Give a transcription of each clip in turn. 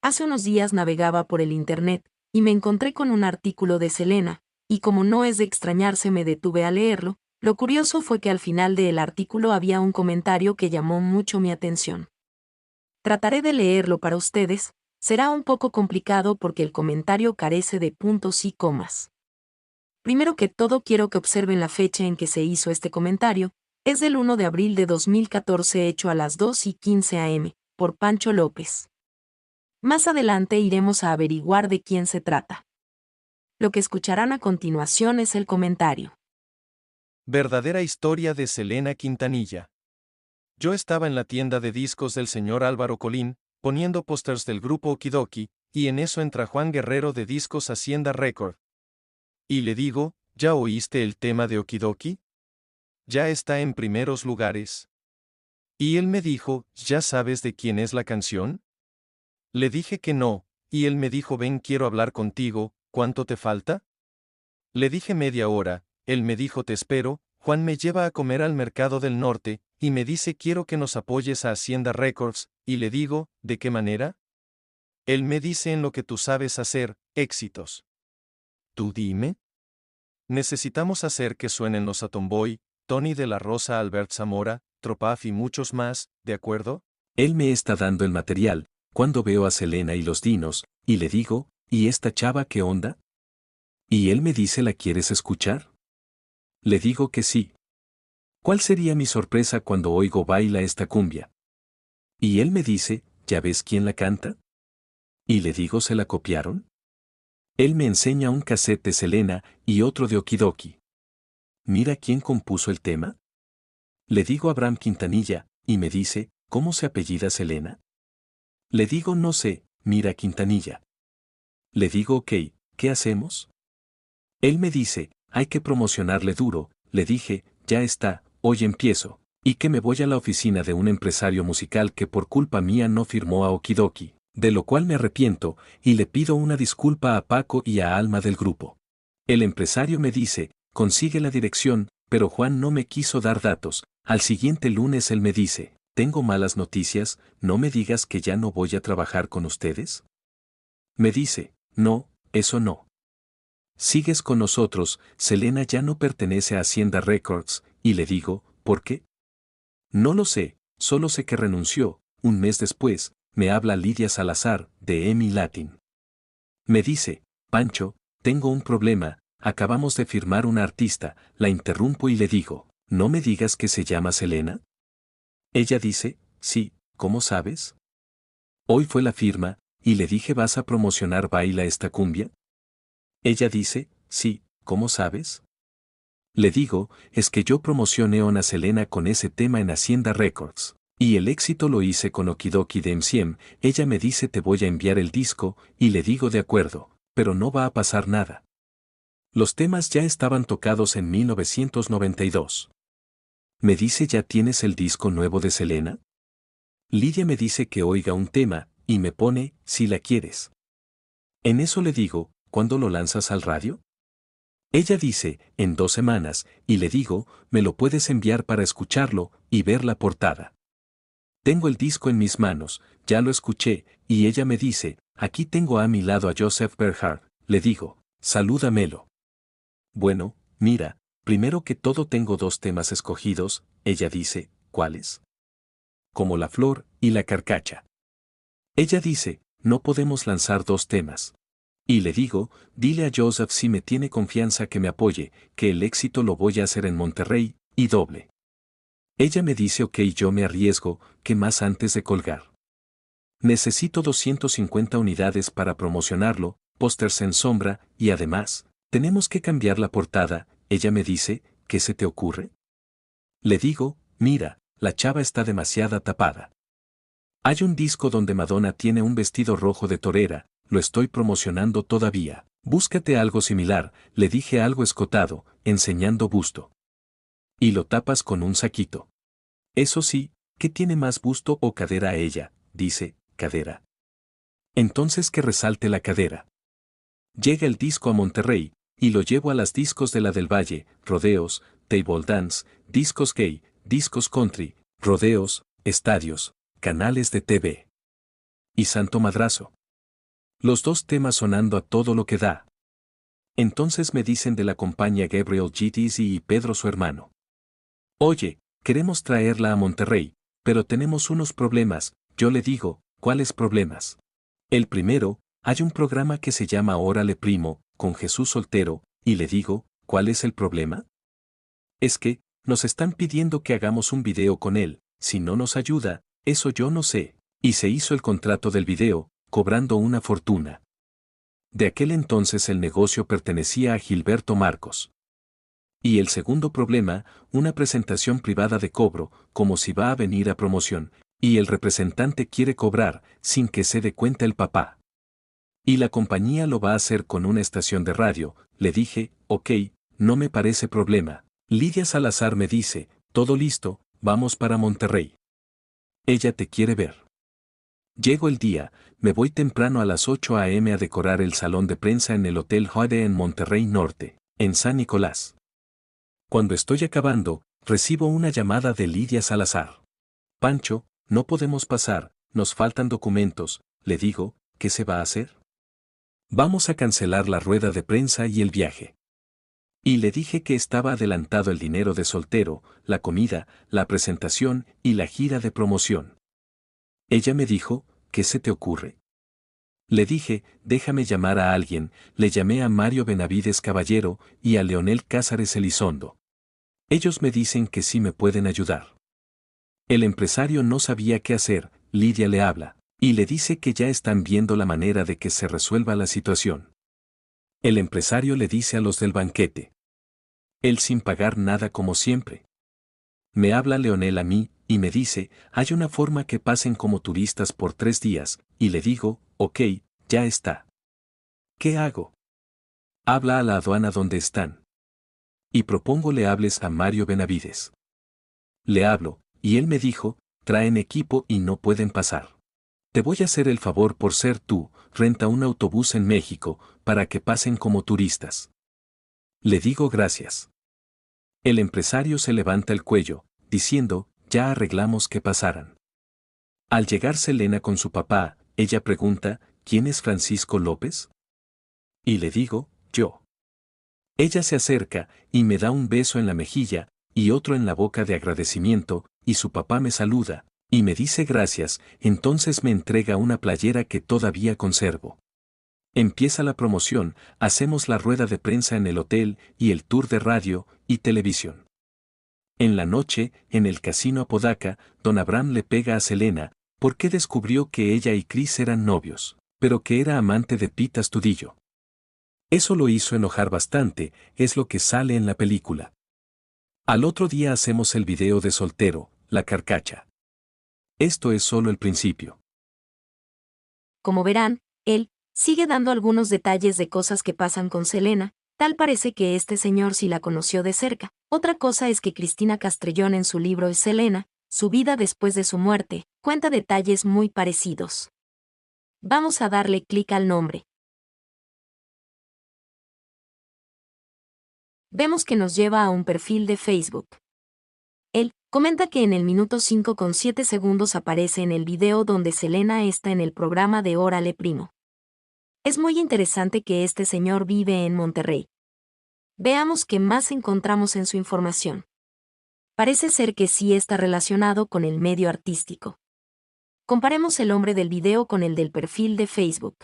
Hace unos días navegaba por el internet, y me encontré con un artículo de Selena, y como no es de extrañarse me detuve a leerlo. Lo curioso fue que al final del artículo había un comentario que llamó mucho mi atención. Trataré de leerlo para ustedes, será un poco complicado porque el comentario carece de puntos y comas. Primero que todo quiero que observen la fecha en que se hizo este comentario, es del 1 de abril de 2014 hecho a las 2:15 am, por Pancho López. Más adelante iremos a averiguar de quién se trata. Lo que escucharán a continuación es el comentario. Verdadera historia de Selena Quintanilla. Yo estaba en la tienda de discos del señor Álvaro Colín, poniendo pósters del grupo Okidoki, y en eso entra Juan Guerrero de Discos Hacienda Record. Y le digo, ¿ya oíste el tema de Okidoki? Ya está en primeros lugares. Y él me dijo, ¿ya sabes de quién es la canción? Le dije que no, y él me dijo, ven, quiero hablar contigo, ¿cuánto te falta? Le dije media hora, él me dijo, te espero. Juan me lleva a comer al Mercado del Norte, y me dice, quiero que nos apoyes a Hacienda Records, y le digo, ¿de qué manera? Él me dice, en lo que tú sabes hacer, éxitos. Tú dime. Necesitamos hacer que suenen los Atomboy, Tony de la Rosa, Albert Zamora, Tropaf y muchos más, ¿de acuerdo? Él me está dando el material, cuando veo a Selena y los Dinos, y le digo, ¿y esta chava qué onda? Y él me dice, ¿la quieres escuchar? Le digo que sí. ¿Cuál sería mi sorpresa cuando oigo baila esta cumbia? Y él me dice, ¿ya ves quién la canta? Y le digo, ¿se la copiaron? Él me enseña un cassette de Selena y otro de Okidoki. Mira quién compuso el tema. Le digo a Abraham Quintanilla, y me dice, ¿cómo se apellida Selena? Le digo, no sé, mira Quintanilla. Le digo, ok, ¿qué hacemos? Él me dice, hay que promocionarle duro. Le dije, ya está, hoy empiezo, y que me voy a la oficina de un empresario musical que por culpa mía no firmó a Okidoki, de lo cual me arrepiento, y le pido una disculpa a Paco y a Alma del grupo. El empresario me dice, consigue la dirección, pero Juan no me quiso dar datos. Al siguiente lunes él me dice, tengo malas noticias, no me digas que ya no voy a trabajar con ustedes. Me dice, no, eso no. Sigues con nosotros, Selena ya no pertenece a Hacienda Records, y le digo, ¿por qué? No lo sé, solo sé que renunció. Un mes después, me habla Lidia Salazar, de EMI Latin. Me dice, Pancho, tengo un problema, acabamos de firmar una artista. La interrumpo y le digo, ¿no me digas que se llama Selena? Ella dice, sí, ¿cómo sabes? Hoy fue la firma, y le dije, ¿vas a promocionar Baila esta cumbia? Ella dice, sí, ¿cómo sabes? Le digo, es que yo promocioné a Ana Selena con ese tema en Hacienda Records, y el éxito lo hice con Okidoki de MCM. Ella me dice, te voy a enviar el disco, y le digo, de acuerdo, pero no va a pasar nada. Los temas ya estaban tocados en 1992. Me dice, ¿ya tienes el disco nuevo de Selena? Lidia me dice que oiga un tema, y me pone, si la quieres. En eso le digo, ¿cuándo lo lanzas al radio? Ella dice, en 2 semanas, y le digo, me lo puedes enviar para escucharlo y ver la portada. Tengo el disco en mis manos, ya lo escuché, y ella me dice, aquí tengo a mi lado a Joseph Bernhardt. Le digo, salúdamelo. Bueno, mira, primero que todo tengo 2 temas escogidos. Ella dice, ¿cuáles? Como La Flor y La Carcacha. Ella dice, no podemos lanzar 2 temas. Y le digo, dile a Joseph si me tiene confianza que me apoye, que el éxito lo voy a hacer en Monterrey, y doble. Ella me dice, ok, yo me arriesgo, ¿qué más antes de colgar? Necesito 250 unidades para promocionarlo, pósters en sombra, y además, tenemos que cambiar la portada. Ella me dice, ¿qué se te ocurre? Le digo, mira, la chava está demasiado tapada. Hay un disco donde Madonna tiene un vestido rojo de torera, lo estoy promocionando todavía. Búscate algo similar, le dije, algo escotado, enseñando busto. Y lo tapas con un saquito. Eso sí, ¿qué tiene más busto o cadera a ella? Dice, cadera. Entonces que resalte la cadera. Llega el disco a Monterrey, y lo llevo a las discos de la del Valle, rodeos, table dance, discos gay, discos country, rodeos, estadios, canales de TV. Y santo madrazo. Los dos temas sonando a todo lo que da. Entonces me dicen de la compañía Gabriel GTZ y Pedro su hermano. Oye, queremos traerla a Monterrey, pero tenemos unos problemas. Yo le digo, ¿cuáles problemas? El primero, hay un programa que se llama Órale Primo, con Jesús Soltero, y le digo, ¿cuál es el problema? Es que, nos están pidiendo que hagamos un video con él, si no nos ayuda, eso yo no sé. Y se hizo el contrato del video, cobrando una fortuna. De aquel entonces el negocio pertenecía a Gilberto Marcos. Y el segundo problema, una presentación privada de cobro, como si va a venir a promoción, y el representante quiere cobrar, sin que se dé cuenta el papá. Y la compañía lo va a hacer con una estación de radio, le dije, ok, no me parece problema. Lidia Salazar me dice, todo listo, vamos para Monterrey. Ella te quiere ver. Llego el día, me voy temprano a las 8 a.m. a decorar el salón de prensa en el Hotel Jade en Monterrey Norte, en San Nicolás. Cuando estoy acabando, recibo una llamada de Lidia Salazar. Pancho, no podemos pasar, nos faltan documentos, le digo, ¿qué se va a hacer? Vamos a cancelar la rueda de prensa y el viaje. Y le dije que estaba adelantado el dinero de soltero, la comida, la presentación y la gira de promoción. Ella me dijo, ¿qué se te ocurre? Le dije, déjame llamar a alguien, le llamé a Mario Benavides Caballero y a Leonel Cázares Elizondo. Ellos me dicen que sí me pueden ayudar. El empresario no sabía qué hacer, Lidia le habla, y le dice que ya están viendo la manera de que se resuelva la situación. El empresario le dice a los del banquete. Él sin pagar nada como siempre. Me habla Leonel a mí, y me dice, hay una forma que pasen como turistas por 3 días, y le digo, ok, ya está. ¿Qué hago? Habla a la aduana donde están. Y propongo le hables a Mario Benavides. Le hablo, y él me dijo, traen equipo y no pueden pasar. Te voy a hacer el favor por ser tú, renta un autobús en México, para que pasen como turistas. Le digo gracias. El empresario se levanta el cuello, diciendo, ya arreglamos que pasaran. Al llegar Selena con su papá, ella pregunta, ¿quién es Francisco López? Y le digo, yo. Ella se acerca, y me da un beso en la mejilla, y otro en la boca de agradecimiento, y su papá me saluda, y me dice gracias, entonces me entrega una playera que todavía conservo. Empieza la promoción, hacemos la rueda de prensa en el hotel, y el tour de radio y televisión. En la noche, en el casino Apodaca, don Abraham le pega a Selena, porque descubrió que ella y Chris eran novios, pero que era amante de Pete Astudillo. Eso lo hizo enojar bastante, es lo que sale en la película. Al otro día hacemos el video de soltero, la carcacha. Esto es solo el principio. Como verán, él sigue dando algunos detalles de cosas que pasan con Selena, tal parece que este señor sí la conoció de cerca. Otra cosa es que Cristina Castrellón en su libro Es Selena, su vida después de su muerte, cuenta detalles muy parecidos. Vamos a darle clic al nombre. Vemos que nos lleva a un perfil de Facebook. Él comenta que en el minuto 5:07 aparece en el video donde Selena está en el programa de Órale Primo. Es muy interesante que este señor vive en Monterrey. Veamos qué más encontramos en su información. Parece ser que sí está relacionado con el medio artístico. Comparemos el hombre del video con el del perfil de Facebook.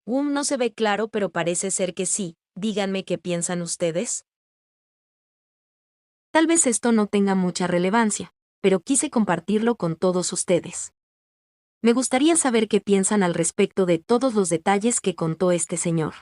No se ve claro, pero parece ser que sí. Díganme qué piensan ustedes. Tal vez esto no tenga mucha relevancia, pero quise compartirlo con todos ustedes. Me gustaría saber qué piensan al respecto de todos los detalles que contó este señor.